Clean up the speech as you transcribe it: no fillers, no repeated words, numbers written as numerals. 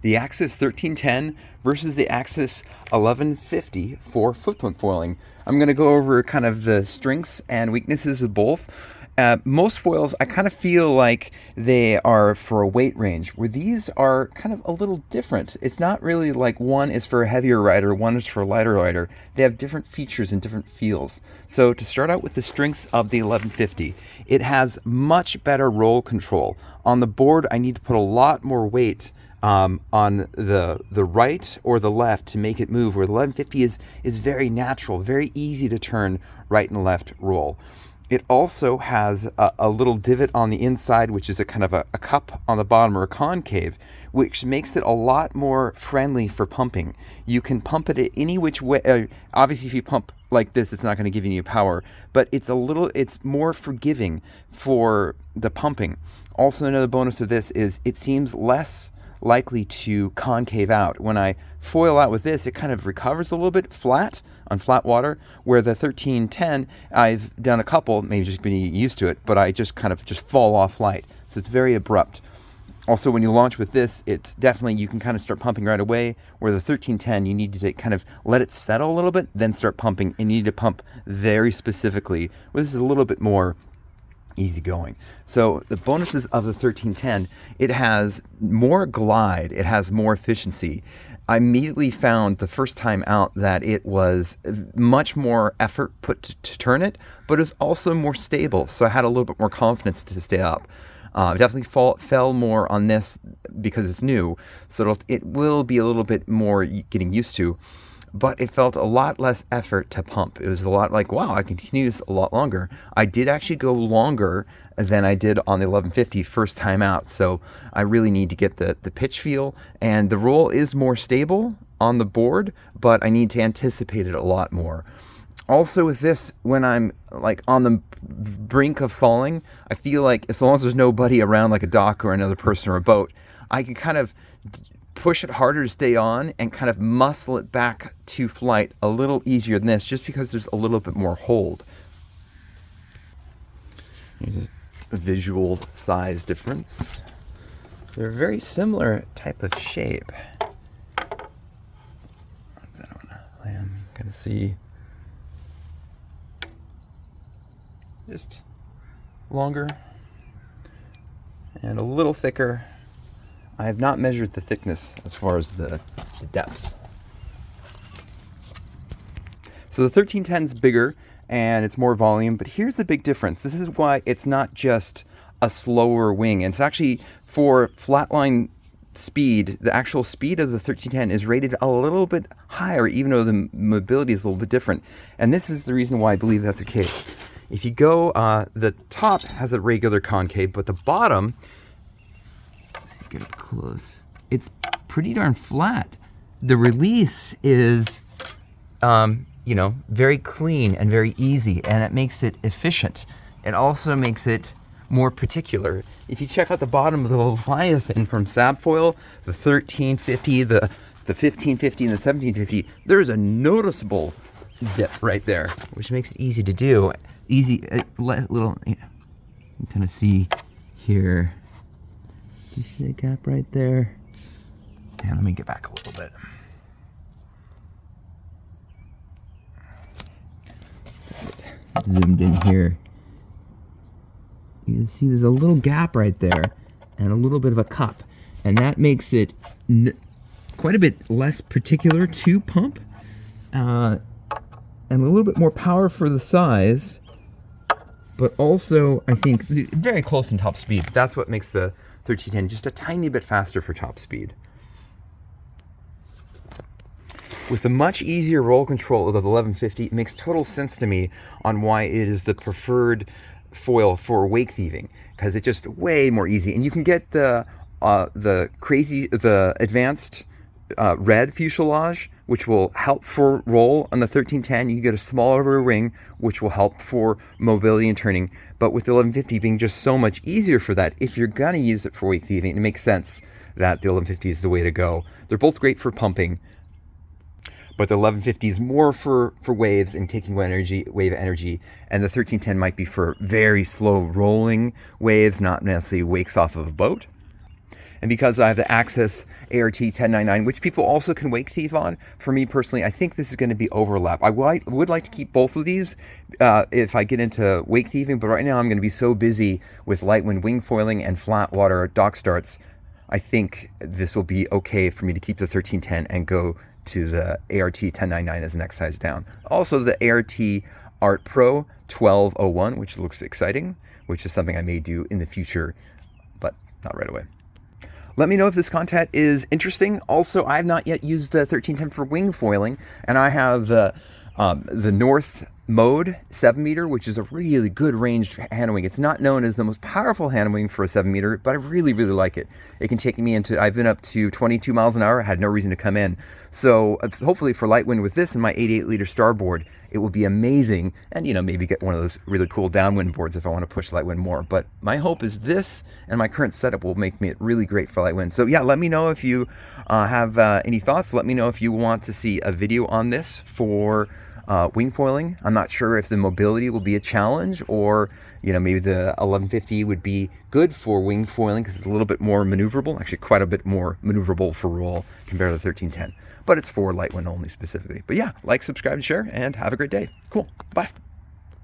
The Axis 1310 versus the Axis 1150 for foot pump foiling. I'm going to go over kind of the strengths and weaknesses of both. Most foils, I kind of feel like they are for a weight range, where these are kind of a little different. It's not really like one is for a heavier rider, one is for a lighter rider. They have different features and different feels. So to start out with the strengths of the 1150, it has much better roll control. On the board, I need to put a lot more weight on the right or the left to make it move, where the 1150 is very natural, very easy to turn right and left roll. It also has a little divot on the inside, which is a kind of a cup on the bottom, or a concave, which makes it a lot more friendly for pumping. You can pump it any which way. Obviously, if you pump like this, it's not going to give you any power, but it's more forgiving for the pumping. Also, another bonus of this is it seems less likely to concave out. When I foil out with this, it kind of recovers a little bit flat on flat water, where the 1310, I've done a couple, maybe just being used to it, but I just kind of fall off light. So it's very abrupt. Also, when you launch with this, it's definitely, you can kind of start pumping right away, where the 1310, you need to kind of let it settle a little bit, then start pumping, and you need to pump very specifically, where this is a little bit more easygoing. So the bonuses of the 1310, it has more glide, it has more efficiency. I immediately found the first time out that it was much more effort put to turn it, but it was also more stable. So I had a little bit more confidence to stay up. Definitely fell more on this because it's new, so it will be a little bit more getting used to. But it felt a lot less effort to pump. It was a lot like, wow, I can continue this a lot longer. I did actually go longer than I did on the 1150 first time out. So I really need to get the pitch feel. And the roll is more stable on the board, but I need to anticipate it a lot more. Also with this, when I'm like on the brink of falling, I feel like as long as there's nobody around, like a dock or another person or a boat, I can kind of push it harder to stay on and kind of muscle it back to flight a little easier than this, just because there's a little bit more hold. Here's a visual size difference. They're a very similar type of shape. I'm gonna see just longer and a little thicker. I have not measured the thickness as far as the depth. So the 1310 is bigger and it's more volume, but here's the big difference. This is why it's not just a slower wing. It's actually, for flatline speed, the actual speed of the 1310 is rated a little bit higher, even though the mobility is a little bit different. And this is the reason why I believe that's the case. If you go, the top has a regular concave, but the bottom, get up close, it's pretty darn flat. The release is very clean and very easy, and it makes it efficient. It also makes it more particular. If you check out the bottom of the Leviathan from Sabfoil, the 1350, the 1550, and the 1750, there's a noticeable dip right there, which makes it easy to do. Little, you can kind of see here. You see the gap right there? And let me get back a little bit. Zoomed in here. You can see there's a little gap right there and a little bit of a cup. And that makes it quite a bit less particular to pump. And a little bit more power for the size. But also, I think, very close in top speed. That's what makes the 1310 just a tiny bit faster for top speed. With the much easier roll control of the 1150, it makes total sense to me on why it is the preferred foil for wake thieving, because it's just way more easy. And you can get the advanced red fuselage, which will help for roll on the 1310. You get a smaller wing, which will help for mobility and turning. But with the 1150 being just so much easier for that, if you're gonna use it for wake thieving, it makes sense that the 1150 is the way to go. They're both great for pumping, but the 1150 is more for waves and taking wave energy, and the 1310 might be for very slow rolling waves, not necessarily wakes off of a boat. And because I have the Axis ART 1099, which people also can wake thief on, for me personally, I think this is going to be overlap. I would like to keep both of these if I get into wake thieving, but right now I'm going to be so busy with light wind wing foiling and flat water dock starts. I think this will be okay for me to keep the 1310 and go to the ART 1099 as the next size down. Also the ART Art Pro 1201, which looks exciting, which is something I may do in the future, but not right away. Let me know if this content is interesting. Also, I have not yet used the 1310 for wing foiling, and I have the North Mode 7 meter, which is a really good ranged hand wing. It's not known as the most powerful hand wing for a 7 meter, but I really, really like it. It can take me into, I've been up to 22 miles an hour, I had no reason to come in. So hopefully for light wind with this and my 88 liter starboard, it will be amazing. And, you know, maybe get one of those really cool downwind boards if I want to push light wind more. But my hope is this and my current setup will make me really great for light wind. So yeah, let me know if you have any thoughts. Let me know if you want to see a video on this for wing foiling. I'm not sure if the mobility will be a challenge, or you know, maybe the 1150 would be good for wing foiling because it's a little bit more maneuverable, actually quite a bit more maneuverable for roll compared to the 1310, but it's for light wind only specifically. But yeah, like, subscribe, and share, and have a great day. Cool. Bye.